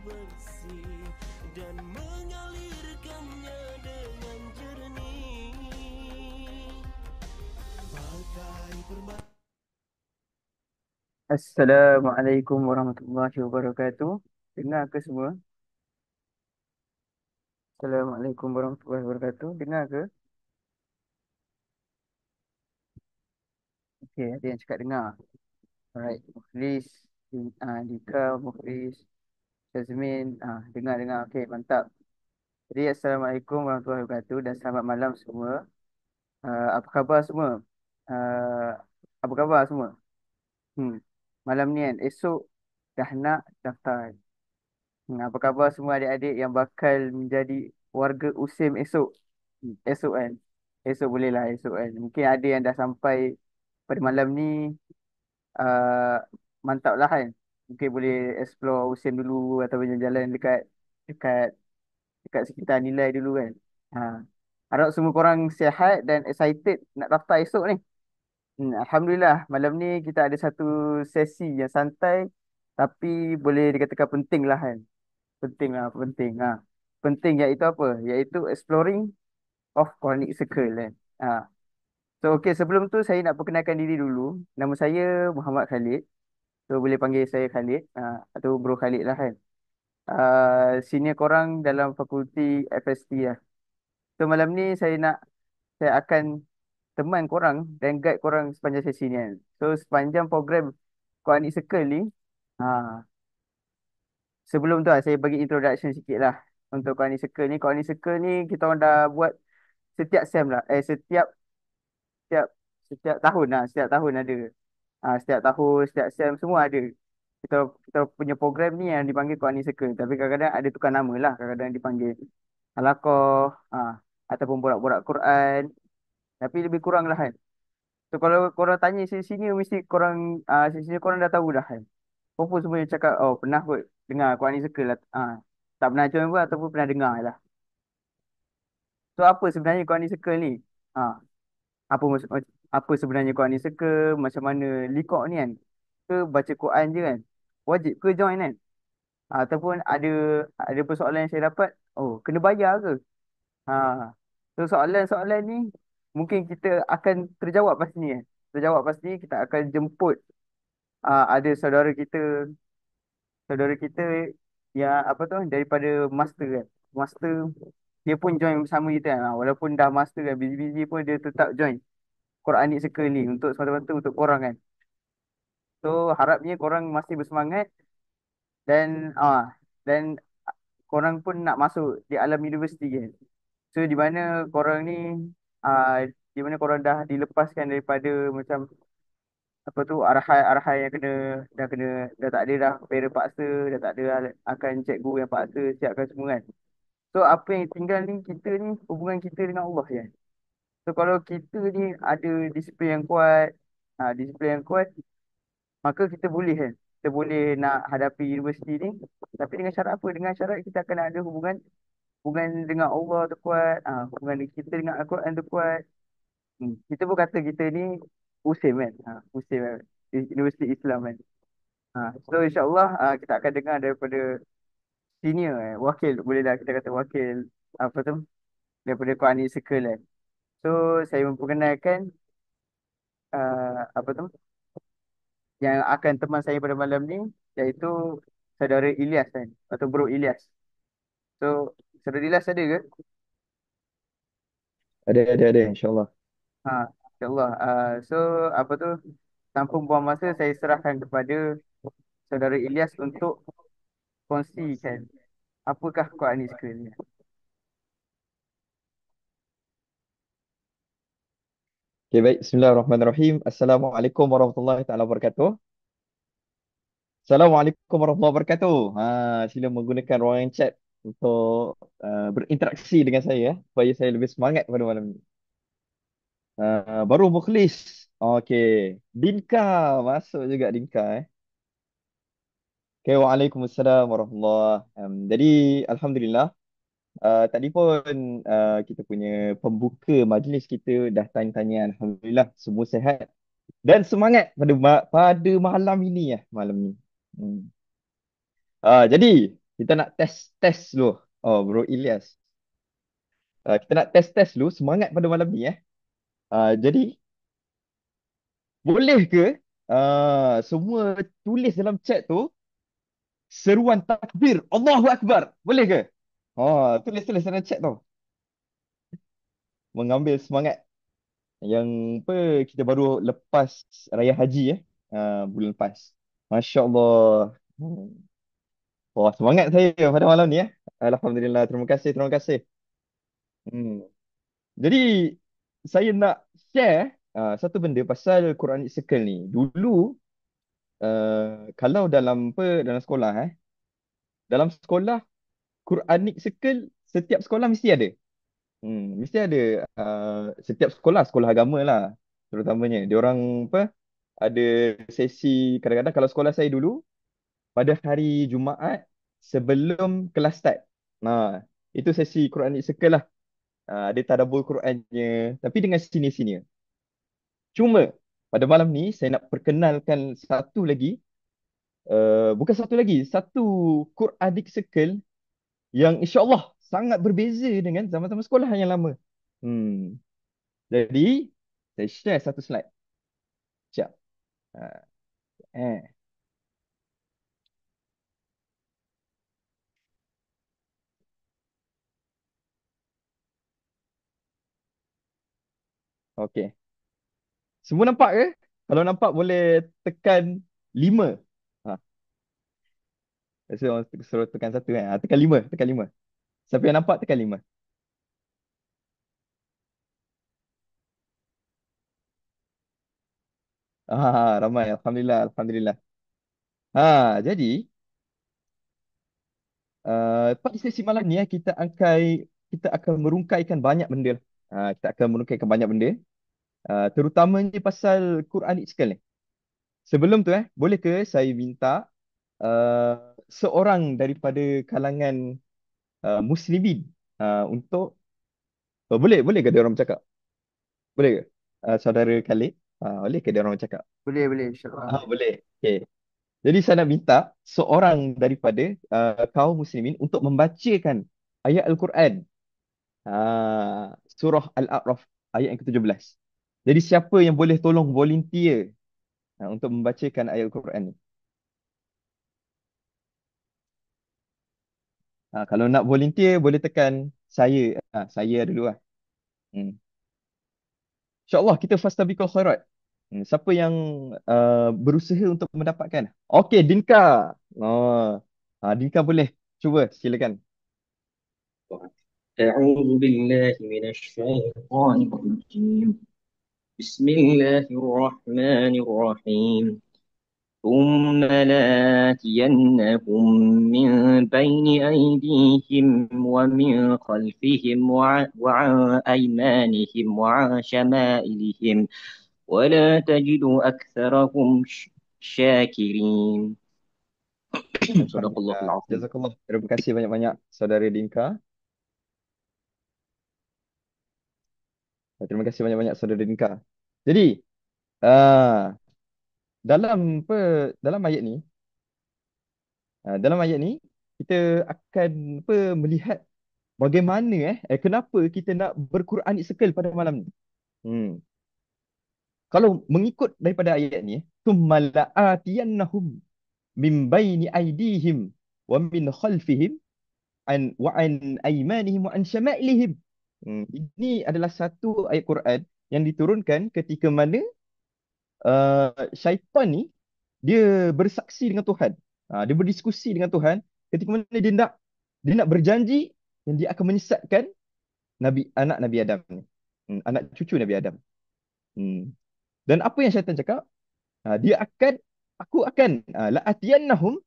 bersih dan mengalirkannya dengan jernih. Bagai permata. Assalamualaikum warahmatullahi wabarakatuh. Dengar ke semua? Assalamualaikum warahmatullahi wabarakatuh. Dengar ke? Okey, ada yang cakap dengar. Alright, Muflis, Dika, Muflis, Syazmin, dengar. Okey, mantap. Jadi, Assalamualaikum warahmatullahi wabarakatuh dan selamat malam semua. Apa khabar semua? Uh, Apa khabar semua? Hmm. Malam ni kan, esok dah nak daftar. Apa khabar semua adik-adik yang bakal menjadi warga USIM esok? Esok kan? Esok boleh lah esok kan. Mungkin ada yang dah sampai pada malam ni, uh, mantap lah kan. Mungkin boleh explore USIM dulu atau jalan-jalan dekat dekat dekat sekitar nilai dulu kan. Ha. Harap semua korang sihat dan excited nak daftar esok ni. Alhamdulillah malam ni kita ada satu sesi yang santai tapi boleh dikatakan penting lah kan. Penting lah, penting. Penting iaitu apa? Iaitu exploring of Quranic Circle kan. Ha. So, okay, sebelum tu saya nak perkenalkan diri dulu. Nama saya Muhammad Khalid. So, boleh panggil saya Khalid. Atau Bro Khalid lah kan. Senior korang dalam fakulti FST lah. So, malam ni saya akan teman korang dan guide korang sepanjang sesi ni kan. So, sepanjang program Quranic Circle ni, ha, sebelum tu lah, saya bagi introduction sikit lah untuk Quranic Circle ni. Quranic Circle ni kita orang dah buat setiap sem lah. Setiap setiap tahun lah, setiap tahun ada. Setiap tahun, setiap sem semua ada. Kita punya program ni yang dipanggil Quranic Circle. Tapi kadang-kadang ada tukar nama lah. Kadang-kadang dipanggil Halaqah, ataupun borak-borak Quran. Tapi lebih kurang lah kan. So kalau korang tanya sini mesti sini korang dah tahu dah kan. Korang semua yang cakap, oh pernah kot dengar Quranic Circle lah. Tak pernah join pun ataupun pernah dengar lah. So apa sebenarnya Quranic Circle ni? Ah, apa maksud apa sebenarnya Quran ni ke macam mana likok ni kan ke baca Quran je kan wajib ke join kan. Ataupun ada persoalan yang saya dapat, oh kena bayar ke. ha so soalan-soalan ni mungkin kita akan terjawab pasti ni kan. Terjawab pasti kita akan jemput ada saudara kita yang apa tu daripada master kan. Master dia pun join bersama kita kan. Walaupun dah master kan busy-busy pun dia tetap join Quranic Circle ni untuk semata-mata untuk korang kan. So harapnya korang masih bersemangat dan dan korang pun nak masuk di alam universiti kan. So ah di mana korang dah dilepaskan daripada macam apa tu arahan-arahan yang kena dah tak ada dah parent paksa, dah tak ada akan cikgu yang paksa siapkan semua kan. So apa yang tinggal ni kita ni hubungan kita dengan Allah kan. So kalau kita ni ada disiplin yang kuat, disiplin yang kuat, maka kita boleh kan. Kita boleh nak hadapi universiti ni. Tapi dengan syarat apa? Dengan syarat kita akan ada hubungan hubungan dengan Allah tu kuat. Hubungan kita dengan Al-Quran tu kuat. Kita pun kata kita ni Muslim kan. Muslim kan. Di Universiti Islam kan. So insyaAllah kita akan dengar daripada senior wakil. Boleh dah kita kata wakil apa tu? Daripada Quranic Circle kan. So saya memperkenalkan apa tu? Yang akan teman saya pada malam ni iaitu saudara Ilyas kan atau Bro Ilyas. So saudara Ilyas ada ke? Ada, insyaAllah. Ha, InsyaAllah. So apa tu tanpa buang masa saya serahkan kepada saudara Ilyas untuk kongsikan apakah Quran ni sebenarnya. Okay, baik. Bismillahirrahmanirrahim. Assalamualaikum warahmatullahi taala wabarakatuh. Assalamualaikum warahmatullahi wabarakatuh. Sila menggunakan ruangan chat untuk berinteraksi dengan saya supaya saya lebih semangat pada malam ini. Baru Mukhlis. Okey. Dinka. Masuk juga Dinka. Okay, Waalaikumsalam warahmatullahi. Jadi, Alhamdulillah. Tadi pun kita punya pembuka majlis kita dah tanya-tanya. Alhamdulillah, semua sihat dan semangat pada malam ini ya, malam ni. Hmm. Jadi, Kita nak test-test dulu. Oh, Bro Ilyas. Kita nak test-test dulu semangat pada malam ni eh. Jadi, boleh ke semua tulis dalam chat tu seruan takbir Allahu Akbar? Boleh ke? Tulis-tulis dalam chat tu. Mengambil semangat yang apa kita baru lepas Raya Haji bulan lepas. Masya Allah. Wah, semangat saya pada malam ni. Alhamdulillah. Terima kasih, terima kasih. Hmm. Jadi saya nak share satu benda pasal Quranic Circle ni. Dulu kalau dalam sekolah dalam sekolah Quranic Circle setiap sekolah mesti ada. Mesti ada setiap sekolah, sekolah agama lah terutamanya. Dia orang ada sesi kadang-kadang kalau sekolah saya dulu pada hari Jumaat sebelum kelas start. Nah, itu sesi Quranic Circle lah. Ada tadabbur Qurannya tapi dengan senior-senior. Cuma pada malam ni saya nak perkenalkan satu Quranic Circle yang insya-Allah sangat berbeza dengan zaman-zaman sekolah yang lama. Hmm. Jadi saya share satu slide. Sekejap. Ah, eh. Okey. Semua nampak ke? Kalau nampak boleh tekan 5. Ha, suruh tekan satu kan. Tekan 5, tekan 5. Siapa yang nampak tekan 5. Ramai. Alhamdulillah, alhamdulillah. Jadi pada sesi malam ni kita akan merungkaikan banyak benda. Kita akan merungkaikan banyak benda. Terutamanya pasal Quran Iskal ni. Sebelum tu boleh ke saya minta seorang daripada kalangan Muslimin untuk boleh boleh ke dia orang bercakap? Boleh ke? Saudara Khalid, boleh ke dia orang bercakap? Boleh, insyaAllah. Boleh. Okay. Jadi saya nak minta seorang daripada kaum Muslimin untuk membacakan ayat Al-Quran surah Al-A'raf ayat yang ke-17. Jadi siapa yang boleh tolong volunteer untuk membacakan ayat Al-Quran ni? Kalau nak volunteer boleh tekan saya. Saya dulu lah. Hmm. InsyaAllah kita fastabiqul khairat. Siapa yang berusaha untuk mendapatkan? Okey, Dinka. Oh. Dinka boleh. Cuba, silakan. أعوذ بالله من الشيطان الرجيم بسم الله الرحمن الرحيم ثم لآتينهم من بين أيديهم ومن خلفهم وعن أيمانهم وعن شمائلهم ولا تجد أكثرهم شاكرين صدق الله Alhamdulillah. العظيم. Jazakallah. Terima kasih banyak-banyak saudara Dinka. Terima kasih banyak-banyak saudara Dinka. Jadi, uh, dalam dalam ayat ni, dalam ayat ni kita akan melihat bagaimana kenapa kita nak berquranik Circle pada malam ni. Kalau mengikut daripada ayat ni, tsummala'atiyannahum min baini aydihim wa min khalfihim wa an aymanihim wa an syama'ilihim. Ini adalah satu ayat Quran yang diturunkan ketika mana syaitan ni dia bersaksi dengan Tuhan. Dia berdiskusi dengan Tuhan ketika mana dia nak berjanji yang dia akan menyesatkan anak Nabi Adam ni. Anak cucu Nabi Adam. Dan apa yang syaitan cakap? Aku akan la'atiyannahum,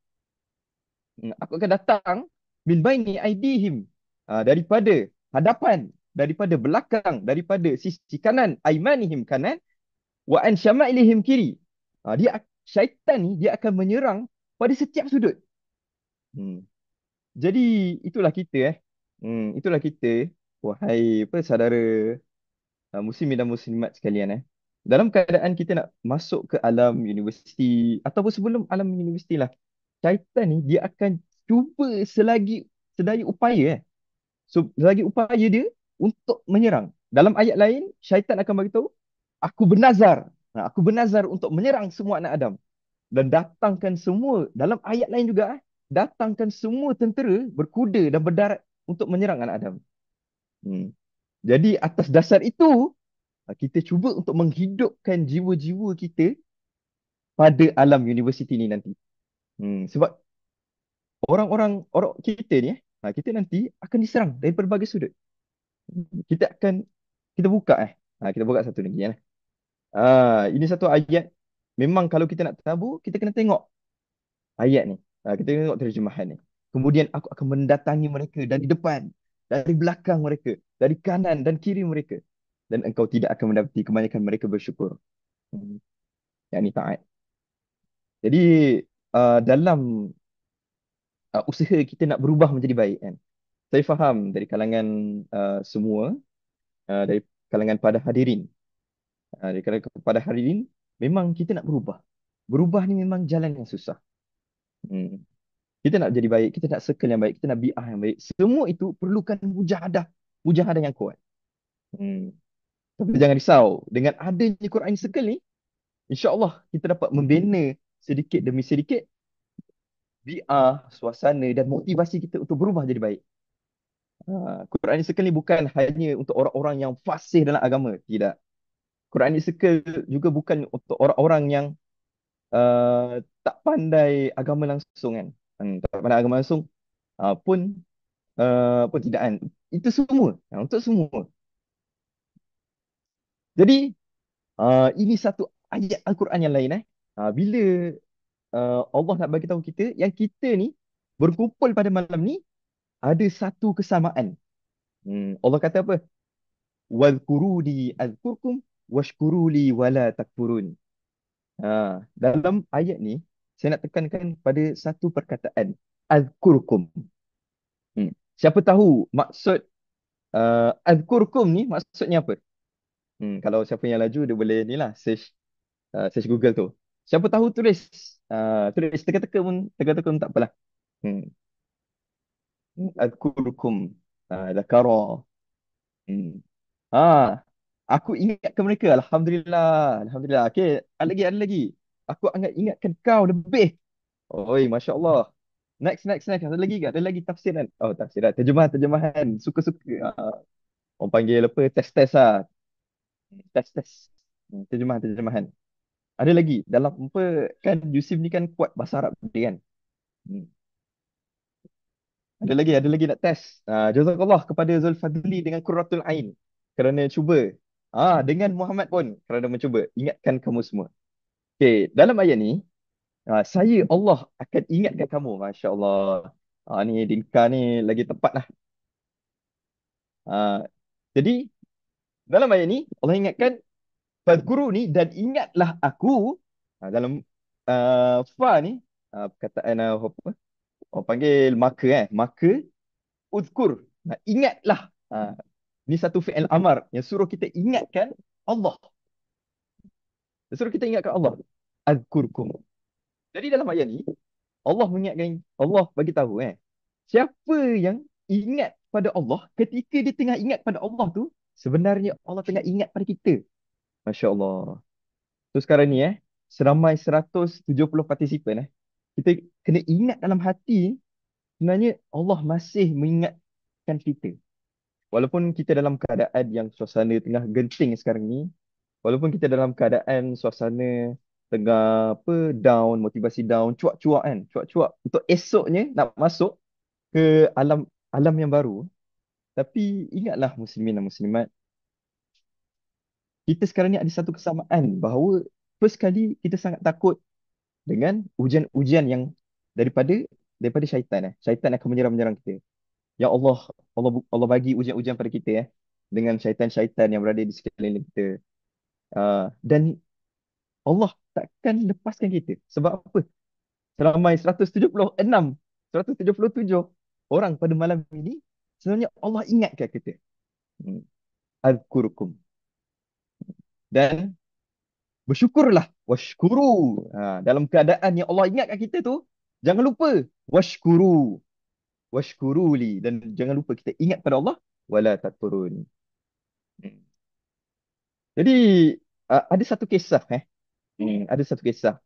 aku akan datang min baini aidihim, daripada hadapan, daripada belakang, daripada sisi kanan, aimanihim kanan, wa an syama'ilihim kiri. Syaitan ni dia akan menyerang pada setiap sudut. Jadi itulah kita itulah kita, wahai saudara muslimin dan muslimat sekalian dalam keadaan kita nak masuk ke alam universiti ataupun sebelum alam universiti lah, syaitan ni dia akan cuba sedaya upaya. So, selagi upaya dia untuk menyerang. Dalam ayat lain, syaitan akan beritahu, aku bernazar. Aku bernazar untuk menyerang semua anak Adam. Dan datangkan semua, dalam ayat lain juga, datangkan semua tentera berkuda dan berdarat untuk menyerang anak Adam. Hmm. Jadi atas dasar itu, kita cuba untuk menghidupkan jiwa-jiwa kita pada alam universiti ni nanti. Sebab orang kita ni, kita nanti akan diserang dari berbagai sudut. Kita akan kita buka kita buka satu lagi ya. Ini satu ayat. Memang kalau kita nak tabu, kita kena tengok ayat ni. Kita tengok terjemahan ni. Kemudian aku akan mendatangi mereka dari depan, dari belakang mereka, dari kanan dan kiri mereka. Dan engkau tidak akan mendapati kebanyakan mereka bersyukur. Yang ni taat. Jadi dalam usaha kita nak berubah menjadi baik kan. Saya faham dari kalangan semua, dari kalangan pada hadirin. Dari kalangan pada hadirin, memang kita nak berubah. Berubah ni memang jalan yang susah. Hmm. Kita nak jadi baik, kita nak circle yang baik, kita nak bi'ah yang baik. Semua itu perlukan mujahadah yang kuat. Tapi jangan risau, dengan adanya Quran Circle ni, insya-Allah kita dapat membina sedikit demi sedikit bi'ah, suasana dan motivasi kita untuk berubah jadi baik. Quran Circle ni bukan hanya untuk orang-orang yang fasih dalam agama, tidak. Quran Circle juga bukan untuk orang-orang yang tak pandai agama langsung kan. Tak pandai agama langsung pun tidak kan. Itu semua, untuk semua. Jadi ini satu ayat Al-Quran yang lain bila Allah nak bagi tahu kita yang kita ni berkumpul pada malam ni ada satu kesamaan. Allah kata apa? Wadhkuruni azkurkum washkuruli wala takfurun. Dalam ayat ni saya nak tekankan pada satu perkataan, azkurkum. Siapa tahu maksud azkurkum ni maksudnya apa? Kalau siapa yang laju dia boleh ni lah search Google tu. Siapa tahu tulis teka-teka pun tak apalah. Azkurkum zakara. Aku ingatkan mereka. Alhamdulillah. Okey, ada lagi. Aku akan ingatkan kau lebih. Oi, Masya Allah. Next. Ada lagi tafsiran. Oh, tafsiran. Terjemahan. Suka-suka. Orang panggil apa? Test lah. Tes. Terjemahan. Ada lagi. Dalam apa, kan Yusuf ni kan kuat bahasa Arab dia kan. Ada lagi nak test. Jazakallah kepada Zulfadli dengan Qurratul Ain kerana cuba. Dengan Muhammad pun kerana mencuba. Ingatkan kamu semua. Okey, dalam ayat ni, saya Allah akan ingatkan kamu. Masya Allah. Ni Dinka ni lagi tepat lah. Jadi, dalam ayat ni, Allah ingatkan, Fadhkuru ni dan ingatlah aku. Dalam fa ni, perkataan apa? Orang panggil maka uzkur. Ingatlah. Ni satu fi'il amar yang suruh kita ingatkan Allah. Suruh kita ingatkan Allah. Azkurkum. Jadi dalam ayat ni, Allah bagi tahu siapa yang ingat pada Allah, ketika dia tengah ingat pada Allah tu, sebenarnya Allah tengah ingat pada kita. Masya Allah. So sekarang ni seramai 170 partisipan kita kena ingat dalam hati, sebenarnya Allah masih mengingatkan kita. Walaupun kita dalam keadaan yang suasana tengah genting sekarang ni, walaupun kita dalam keadaan suasana tengah down, motivasi down, cuak-cuak kan, cuak-cuak untuk esoknya nak masuk ke alam yang baru. Tapi ingatlah muslimin dan muslimat, kita sekarang ni ada satu kesamaan bahawa first kali kita sangat takut dengan ujian-ujian yang daripada syaitan. Syaitan akan menyerang kita. Ya Allah bagi ujian-ujian pada kita dengan syaitan-syaitan yang berada di sekeliling kita. Dan Allah takkan lepaskan kita. Sebab apa? Seramai 177 orang pada malam ini, sebenarnya Allah ingatkan kita. Azkurukum. Dan bersyukurlah. Washkuru. Dalam keadaan yang Allah ingatkan kita tu, Jangan lupa washkuru, washkuruli, dan jangan lupa kita ingat pada Allah wala takfurun. Hmm. Jadi ada satu kisah ada satu kisah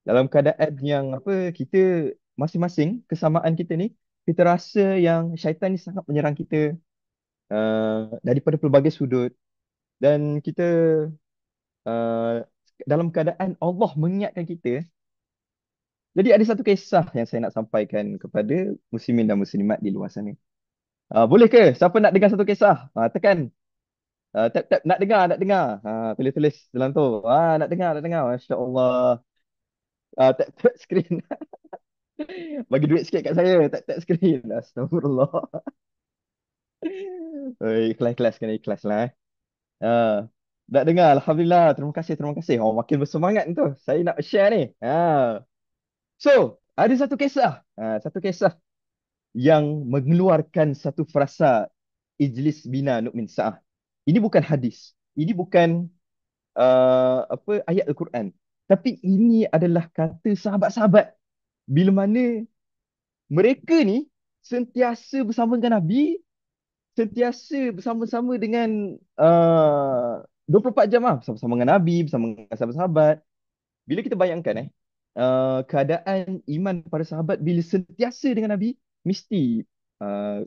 dalam keadaan yang apa, kita masing-masing kesamaan kita ni, kita rasa yang syaitan ni sangat menyerang kita daripada pelbagai sudut, dan kita uh, dalam keadaan Allah mengingatkan kita. Jadi ada satu kisah yang saya nak sampaikan kepada muslimin dan muslimat di luar sana. Boleh ke? Siapa nak dengar satu kisah? Tekan. Tap tap nak dengar, nak dengar. Tulis-tulis dalam tu. Nak dengar, nak dengar. Masya Allah. Tap tap screen. Bagi duit sikit kat saya. Tap tap screen. Astagfirullah. Ikhlas, ikhlas, kena ikhlas lah. Nak dengar. Alhamdulillah. Terima kasih, terima kasih. Makin bersemangat tu. Saya nak share ni. So, ada satu kisah. Satu kisah yang mengeluarkan satu frasa ijlis bina nu'min sa'ah. Ini bukan hadis. Ini bukan apa ayat Al-Quran. Tapi ini adalah kata sahabat-sahabat. Bila mana mereka ni sentiasa bersama dengan Nabi, sentiasa bersama-sama dengan 24 jam lah. Bersama-sama dengan Nabi, bersama dengan sahabat-sahabat. Bila kita bayangkan keadaan iman para sahabat bila sentiasa dengan Nabi, mesti uh,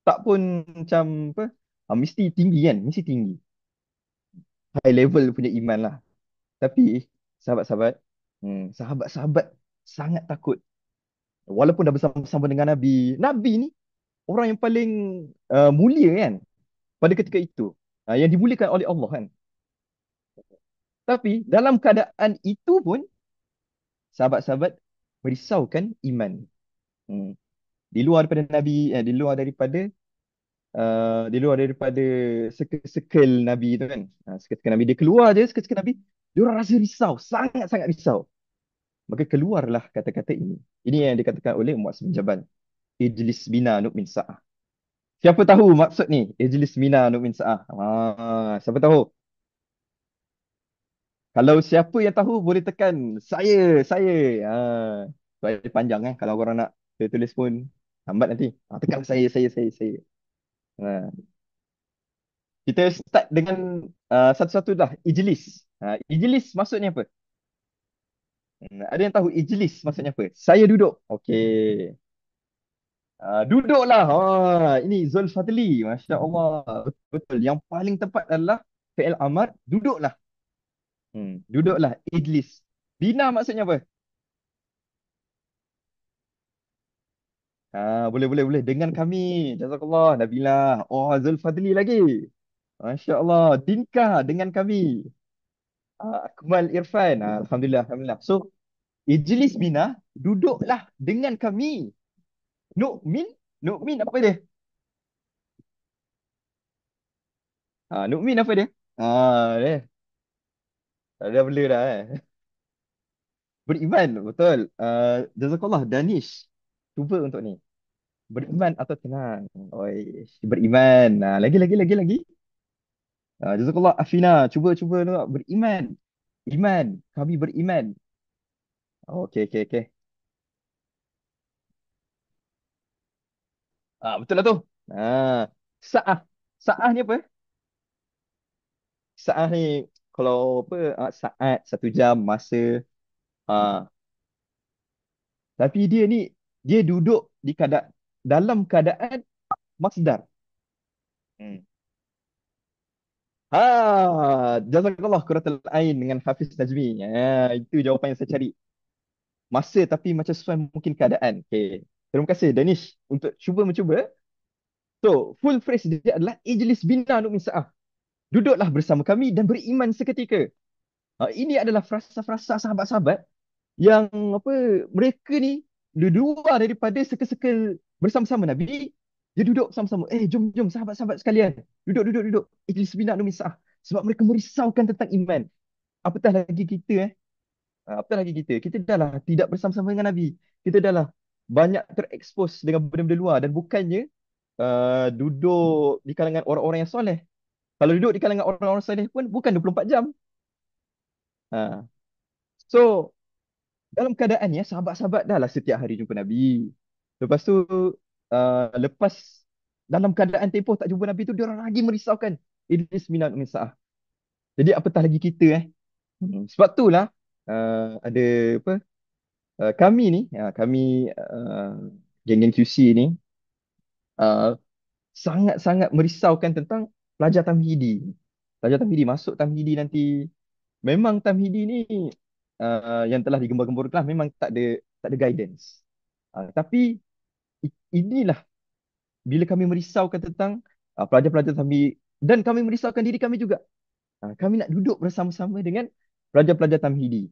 tak pun macam apa, mesti tinggi kan, mesti tinggi, high level punya iman lah. Tapi sahabat-sahabat, sahabat-sahabat sangat takut walaupun dah bersama-sama dengan Nabi. Nabi ni orang yang paling mulia kan pada ketika itu, yang dimuliakan oleh Allah kan. Tapi dalam keadaan itu pun sahabat-sahabat merisaukan iman. Di luar daripada Nabi, di luar daripada circle Nabi tu kan. Circle Nabi, dia keluar je circle Nabi, dia orang rasa risau, sangat-sangat risau. Maka keluarlah kata-kata ini. Ini yang dikatakan oleh Muaz bin Jabal. Ijlis bina nu'min sa'ah. Siapa tahu maksud ni? Ijlis bina nu'min sa'ah. Siapa tahu? Kalau siapa yang tahu boleh tekan saya. Soalan panjang kalau korang nak tulis pun lambat nanti. Tekan saya. Ha. Kita start dengan satu-satu dah. Ijlis. Ijlis maksudnya apa? Ada yang tahu ijlis maksudnya apa? Saya duduk. Okey. Duduklah. Ini Zulfadli. Masya Allah. Betul. Yang paling tepat adalah fi'il amar. Duduklah. Duduklah. Ijlis. Bina maksudnya apa? Boleh. Dengan kami. Jazakallah. Nabilah. Zulfadli lagi. Masya Allah. Dinka dengan kami. Akmal Irfan. Alhamdulillah. So, ijlis bina. Duduklah dengan kami. Nu'min. Nu'min apa dia? Nu'min apa dia? Dia. Dah boleh dah Beriman, betul. Jazakallah, Danish. Cuba untuk ni. Beriman atau tenang? Oi, beriman. Lagi. Jazakallah, Afina. Cuba nak beriman. Iman. Kami beriman. Okey. Betul lah tu. Sa'ah. Sa'ah ni apa? Sa'ah ni kalau apa, saat, 1 jam, masa. Ah, tapi dia ni, dia duduk dalam keadaan masdar. Hmm. Jazakallah Quratul Ain dengan Hafiz Najmi. Itu jawapan yang saya cari. Masa tapi macam sesuai mungkin keadaan. Okay. Terima kasih Danish untuk mencuba. So, full phrase dia adalah Ijlis bina nu'min sa'ah. Duduklah bersama kami dan beriman seketika. Ini adalah frasa-frasa sahabat-sahabat yang apa, mereka ni di luar daripada circle bersama-sama Nabi, dia duduk sama-sama. Jom sahabat-sahabat sekalian. Duduk. Ijlis bina nu'min sa'ah. Sebab mereka merisaukan tentang iman. Apatah lagi kita kita dah lah tidak bersama-sama dengan Nabi. Kita dah lah banyak terekspos dengan benda-benda luar, dan bukannya duduk di kalangan orang-orang yang soleh. Kalau duduk di kalangan orang-orang soleh pun bukan 24 jam. So dalam keadaan ya sahabat-sahabat dah lah setiap hari jumpa Nabi. Lepas tu lepas dalam keadaan tempoh tak jumpa Nabi tu dia orang lagi merisaukan Idris bin Misa'ah. Jadi apatah lagi kita Sebab tu lah ada apa kami ni geng-geng QC ni uh, sangat-sangat merisaukan tentang pelajar Tamhidi. Pelajar Tamhidi masuk Tamhidi nanti memang Tamhidi ni yang telah digembar-gemburkan lah, memang tak ada guidance. Tapi inilah bila kami merisaukan tentang pelajar-pelajar Tamhidi dan kami merisaukan diri kami juga. Kami nak duduk bersama-sama dengan pelajar-pelajar Tamhidi.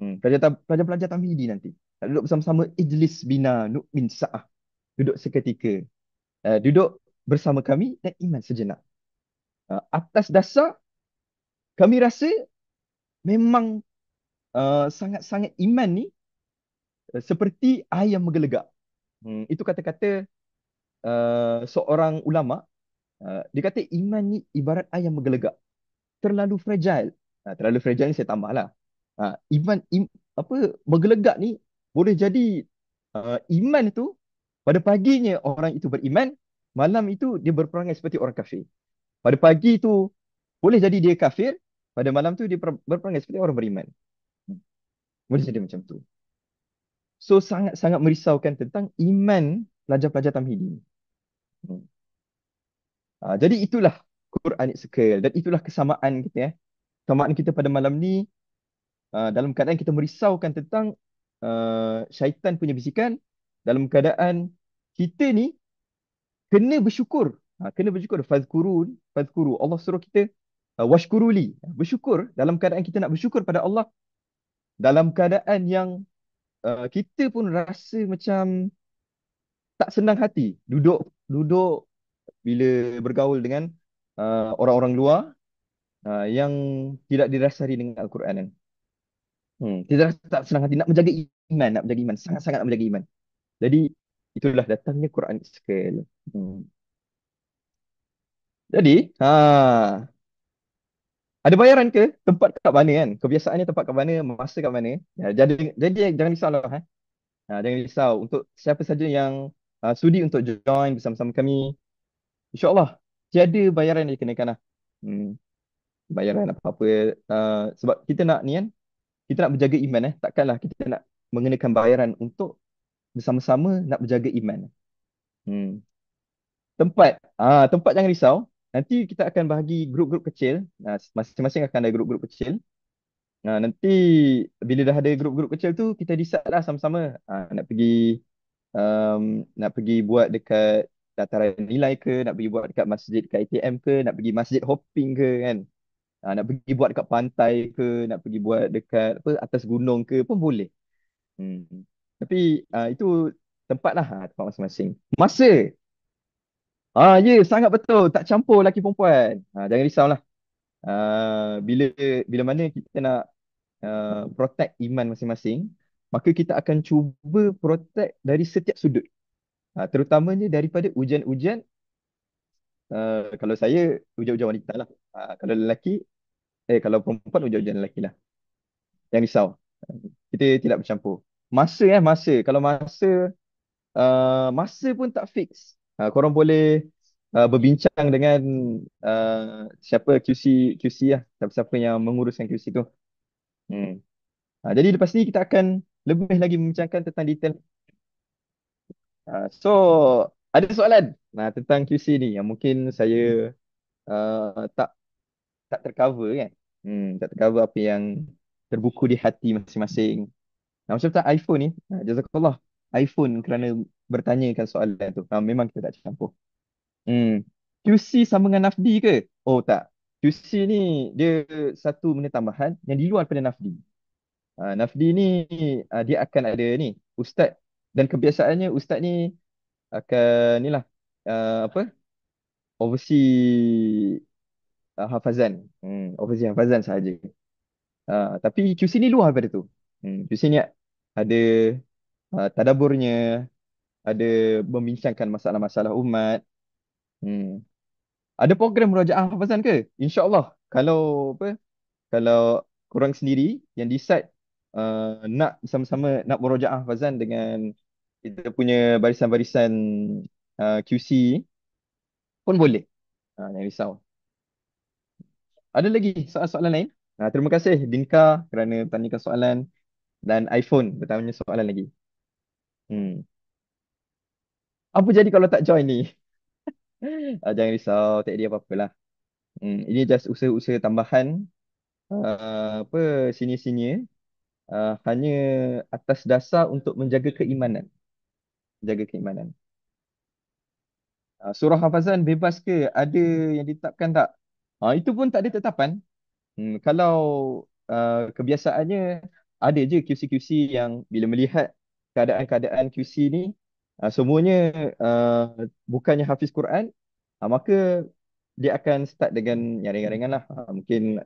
Pelajar-pelajar Tamhidi nanti. Nak duduk bersama-sama Ijlis Bina Nu'min Sa'ah. Duduk seketika. Duduk bersama kami dan iman sejenak. Atas dasar kami rasa memang sangat-sangat iman ni seperti air yang menggelegak. Itu kata-kata seorang ulama. Dia kata iman ni ibarat air yang menggelegak. Terlalu fragile. Terlalu fragile ni saya tambah lah. Apa menggelegak ni boleh jadi iman itu pada paginya orang itu beriman, malam itu dia berperangai seperti orang kafir. Pada pagi itu boleh jadi dia kafir, pada malam tu dia berperangai seperti orang beriman. Boleh jadi macam tu. So sangat-sangat merisaukan tentang iman pelajar-pelajar Tamhidi. Hmm. Jadi itulah Quranic Circle dan itulah kesamaan kita Kesamaan kita pada malam ni dalam keadaan kita merisaukan tentang syaitan punya bisikan, dalam keadaan kita ni kena bersyukur. Kena bersyukur. Fazkuru. Allah suruh kita washkuruli. Bersyukur. Dalam keadaan kita nak bersyukur pada Allah. Dalam keadaan yang kita pun rasa macam tak senang hati. Duduk bila bergaul dengan orang-orang luar yang tidak dirasari dengan Al-Quran kan. Tidak tak senang hati nak menjaga iman, sangat-sangat nak menjaga iman. Jadi itulah datangnya Quran Circle. Jadi ada bayaran ke? Tempat kat mana kan? Kebiasaannya tempat kat mana? Masa kat mana? Jadi jangan risau lah. Jangan risau. Untuk siapa saja yang sudi untuk join bersama-sama kami, InsyaAllah tiada bayaran yang dikenakan lah. Bayaran apa-apa. Sebab kita nak ni kan, kita nak berjaga iman Takkanlah kita nak mengenakan bayaran untuk bersama-sama nak berjaga iman. Tempat jangan risau. Nanti kita akan bahagi grup-grup kecil. Masing-masing akan ada grup-grup kecil. Nanti bila dah ada grup-grup kecil tu, kita decide lah sama-sama nak pergi buat dekat dataran nilai ke, nak pergi buat dekat masjid dekat ATM ke, nak pergi masjid hopping ke kan. Nak pergi buat dekat pantai ke, nak pergi buat dekat atas gunung ke pun boleh. Tapi itu tempat lah, tempat masing-masing. Masa ya, sangat betul. Tak campur lelaki perempuan. Jangan risaulah. Bila bila mana kita nak protect iman masing-masing, maka kita akan cuba protect dari setiap sudut. Terutamanya daripada ujian-ujian. Kalau saya, ujian-ujian wanita lah. Kalau lelaki, kalau perempuan, ujian-ujian lelaki lah. Jangan risau. Kita tidak bercampur. Masa. Kalau masa pun tak fix. Korang boleh berbincang dengan siapa QC lah, siapa-siapa yang menguruskan QC tu. Jadi lepas ni kita akan lebih lagi membincangkan tentang detail. So ada soalan tentang QC ni yang mungkin saya tak tercover kan. Tak tercover apa yang terbuku di hati masing-masing. Macam tentang iPhone ni, jazakallah iPhone kerana bertanyakan soalan tu. Memang kita tak campur. QC sama dengan Nafdi ke? Oh tak. QC ni dia satu benda tambahan yang di luar pada Nafdi. Nafdi ni dia akan ada ni ustaz, dan kebiasaannya ustaz ni akan ni lah oversee hafazan. Oversee hafazan sahaja. Tapi QC ni luar daripada tu. QC ni ada tadaburnya, ada membincangkan masalah-masalah umat. Ada program murajaah hafazan ke? InsyaAllah. Kalau korang sendiri yang decide nak sama-sama nak murojaah Fazan dengan kita punya barisan-barisan QC pun boleh. Jangan risau. Ada lagi soalan-soalan lain? Terima kasih Dinka kerana tanyakan soalan dan iPhone bertanya soalan lagi. Hmm. Apa jadi kalau tak join ni? Jangan risau, tak ada apa-apa lah. Ini just usaha-usaha tambahan apa senior-senior hanya atas dasar untuk menjaga keimanan. Jaga keimanan. Surah hafazan bebas ke? Ada yang ditetapkan tak? Itu pun tak ada tetapan. Kalau kebiasaannya ada je QC-QC yang bila melihat keadaan-keadaan QC ni semuanya bukannya hafiz Quran, maka dia akan start dengan yang ringan-ringan lah. Mungkin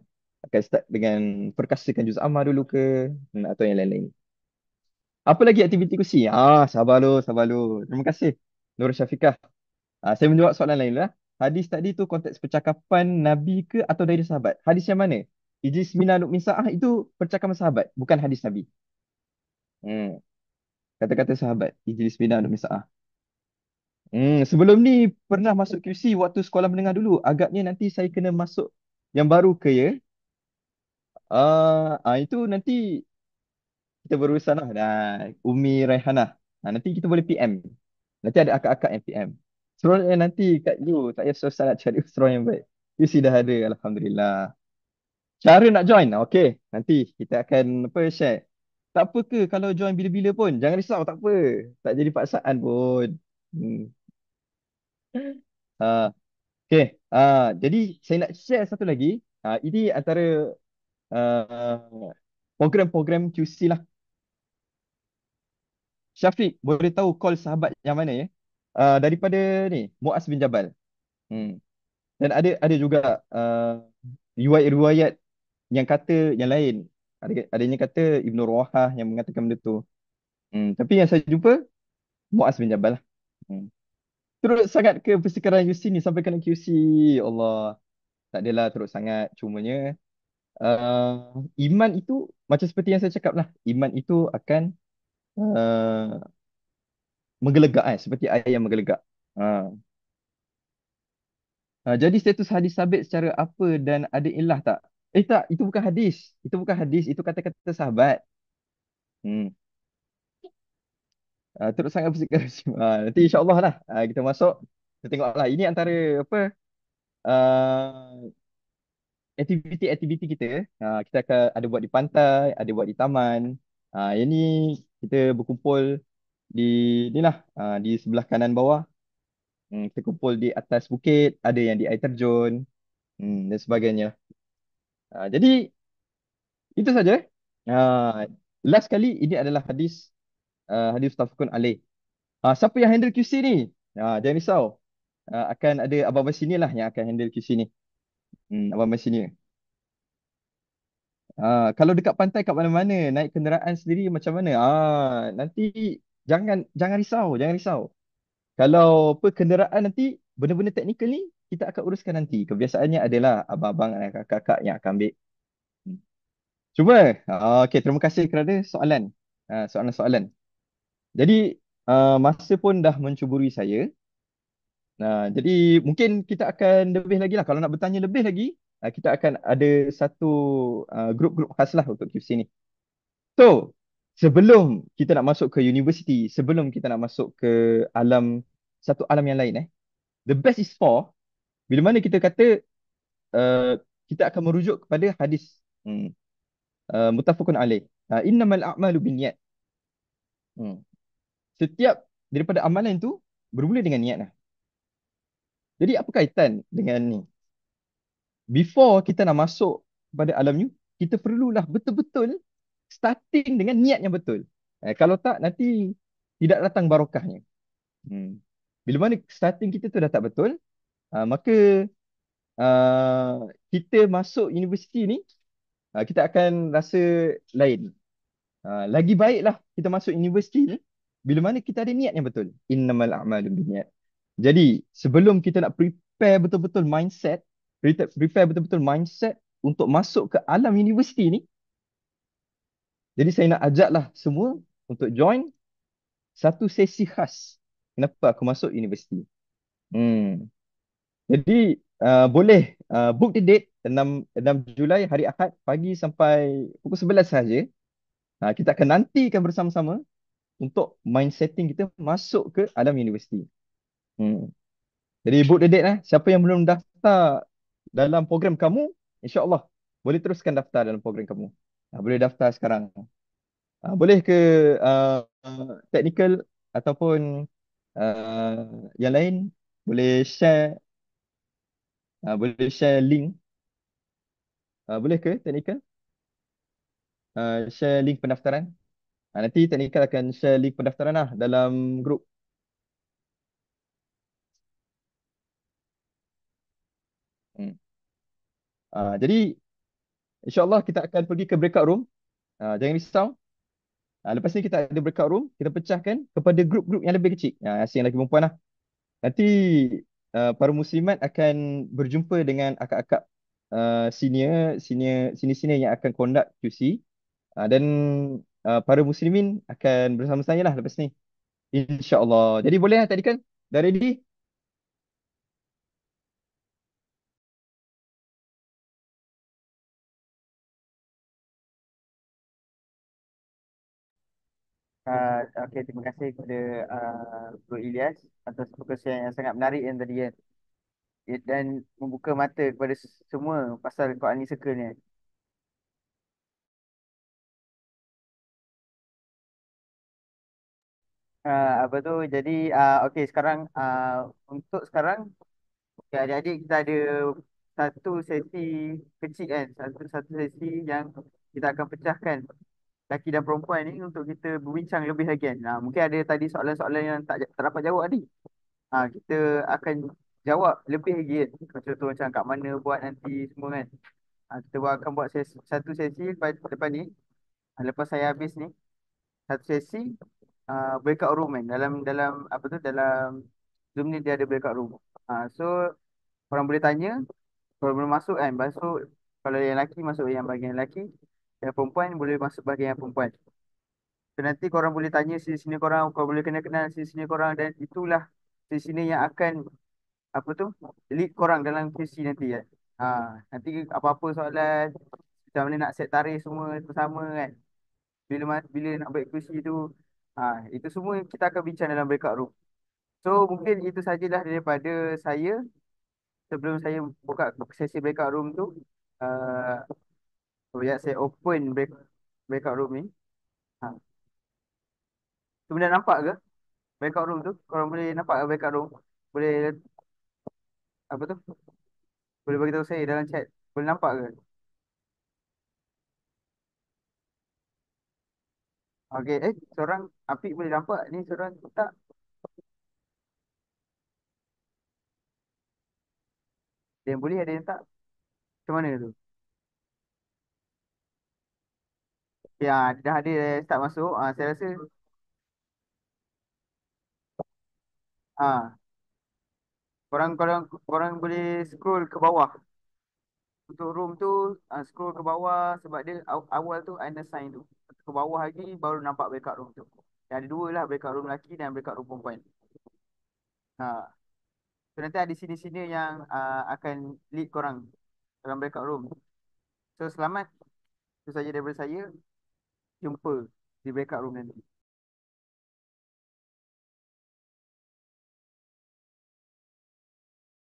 akan start dengan perkasakan juz amma dulu ke atau yang lain-lain. Apa lagi aktiviti QC? Sabar lu. Terima kasih Nur Syafiqah. Saya menjawab soalan lain lah. Hadis tadi tu konteks percakapan Nabi ke atau dari sahabat? Hadis yang mana? Ijlis minaduk min sa'ah itu percakapan sahabat, bukan hadis Nabi. Hmm. Kata-kata sahabat. Ijlis minaduk min sa'ah. Sebelum ni pernah masuk QC waktu sekolah menengah dulu. Agaknya nanti saya kena masuk yang baru ke ya? Itu nanti kita berurusan lah. Umi Raihanah. Nanti kita boleh PM. Nanti ada akak-akak yang PM. Seronoknya nanti kat you. Tak payah susah nak cari seronok yang baik. You dah ada. Alhamdulillah. Cara nak join. Okey. Nanti kita akan share. Tak apa ke kalau join bila-bila pun. Jangan risau. Tak apa. Tak jadi paksaan pun. Hmm. Ah, Okey. Jadi saya nak share satu lagi. Ini antara uh, program-program QC lah. Syafiq, boleh tahu call sahabat yang mana ya? Daripada ni, Muaz bin Jabal. Hmm. Dan ada juga riwayat-riwayat yang kata yang lain. Adanya kata Ibnu Ruwahah yang mengatakan benda tu. Tapi yang saya jumpa, Muaz bin Jabal lah. Teruk sangat ke persekaran UC ni sampai kena QC? Allah. Tak adalah teruk sangat. Cumanya, iman itu, macam seperti yang saya cakap lah. Iman itu akan uh, menggelegak seperti air yang menggelegak. Ha. Jadi status hadis sabit secara apa dan ada ilah tak? Tak, itu bukan hadis. Itu bukan hadis, itu kata-kata sahabat. Hmm. Terus sangat bersikap. Nanti insya-Allah lah kita masuk. Kita tengoklah ini antara apa uh, aktiviti-aktiviti kita. Kita akan ada buat di pantai, ada buat di taman. Yang ni kita berkumpul di ni lah di sebelah kanan bawah. Kita kumpul di atas bukit, ada yang di air terjun dan sebagainya. Jadi itu saja. Last kali ini adalah hadis muttafaqun alaih. Siapa yang handle QC ni? Jangan risau. Akan ada abang-abang sini lah yang akan handle QC ni. Abang-abang sini. Kalau dekat pantai kat mana-mana naik kenderaan sendiri macam mana? Nanti jangan risau, jangan risau. Kalau apa kenderaan nanti benda-benda teknikal ni kita akan uruskan nanti. Kebiasaannya adalah abang-abang dan kakak-kakak yang akan ambil. Cuba. Okey, terima kasih kerana soalan. Soalan-soalan. Jadi masa pun dah mencuburi saya. Jadi mungkin kita akan lebih lagi lah. Kalau nak bertanya lebih lagi, kita akan ada satu grup-grup khas lah untuk QC ni. So, sebelum kita nak masuk ke universiti, sebelum kita nak masuk ke satu alam yang lain, the best is for, bila mana kita kata kita akan merujuk kepada hadis muttafaqun alaih. Innamal a'malu binniyat. Setiap daripada amalan itu bermula dengan niat lah. Jadi apa kaitan dengan ni? Before kita nak masuk pada alam ni, kita perlulah betul-betul starting dengan niat yang betul. Kalau tak, nanti tidak datang barokahnya. Bila mana starting kita tu dah tak betul, maka kita masuk universiti ni, kita akan rasa lain. Lagi baiklah kita masuk universiti ni, bila mana kita ada niat yang betul. Innamal a'malu binniyat. Jadi, sebelum kita nak prepare betul-betul mindset untuk masuk ke alam universiti ni, Jadi saya nak ajaklah semua untuk join satu sesi khas. Kenapa aku masuk universiti? Hmm. Jadi boleh book the date 6 Julai hari Ahad pagi sampai pukul 11 saja. Kita akan nantikan bersama-sama untuk mind setting kita masuk ke alam universiti. Hmm. Jadi book the date Siapa yang belum daftar dalam program kamu, insya-Allah boleh teruskan daftar dalam program kamu. Boleh daftar sekarang. Boleh ke technical ataupun uh, yang lain boleh share link. Boleh ke technical share link pendaftaran? Nanti technical akan share link pendaftaran dalam grup. Hmm. Jadi insya-Allah kita akan pergi ke breakout room. Jangan risau. Lepas ni kita ada breakout room, kita pecahkan kepada grup-grup yang lebih kecil. Yang lagi perempuan Nanti para muslimat akan berjumpa dengan akak-akak senior yang akan conduct QC. Dan para muslimin akan bersama saya lah lepas ni. InsyaAllah. Jadi boleh tadi kan? Dah ready? Okey, terima kasih kepada Bro Ilyas atas perkongsian yang sangat menarik yang tadi kan. Dan membuka mata kepada semua pasal Quran Circle ni. Apa tu? Jadi okey sekarang untuk sekarang okay, adik-adik kita ada satu sesi kecil kan, satu satu sesi yang kita akan pecahkan lelaki dan perempuan ni untuk kita berbincang lebih lagi kan. Mungkin ada tadi soalan-soalan yang tak dapat jawab tadi. Kita akan jawab lebih lagi kan. Contoh macam kat mana buat nanti semua kan. Kita akan buat satu sesi lepas ni. Lepas saya habis ni, satu sesi breakout room kan. Dalam dalam apa tu dalam Zoom ni dia ada breakout room. So korang boleh tanya, korang boleh masuk kan. Masuk kalau yang lelaki masuk yang bahagian lelaki, yang perempuan boleh masuk bahagian yang perempuan. So, nanti korang boleh tanya sini-sini korang, korang boleh kenal-kenal sini-sini korang dan itulah sini-sini yang akan apa tu lead korang dalam sesi nanti kan. Nanti apa-apa soalan macam mana nak set tarikh semua bersama kan. Bila nak buat kursi tu, itu semua kita akan bincang dalam breakout room. So mungkin itu sajalah daripada saya sebelum saya buka sesi breakout room tu. uh, Ya, saya open breakout room ni. Ha. Tu benda nampak ke breakout room tu? Korang boleh nampak ke breakout room? Boleh apa tu? Boleh bagi tahu saya dalam chat. Boleh nampak ke? Okey, seorang Apik boleh nampak ni, seorang tak. Ada yang boleh, ada yang tak. Macam mana tu? Ya, dah ada start masuk. Saya rasa ah korang korang korang boleh scroll ke bawah. Untuk room tu scroll ke bawah sebab dia awal tu ada sign tu. Ke bawah lagi baru nampak breakout room tu. Yang ada dua lah, breakout room lelaki dan breakout room perempuan. So, nanti ada sini-sini yang akan lead korang dalam breakout room. So selamat. Itu saja daripada saya. Jumpa di breakout room nanti.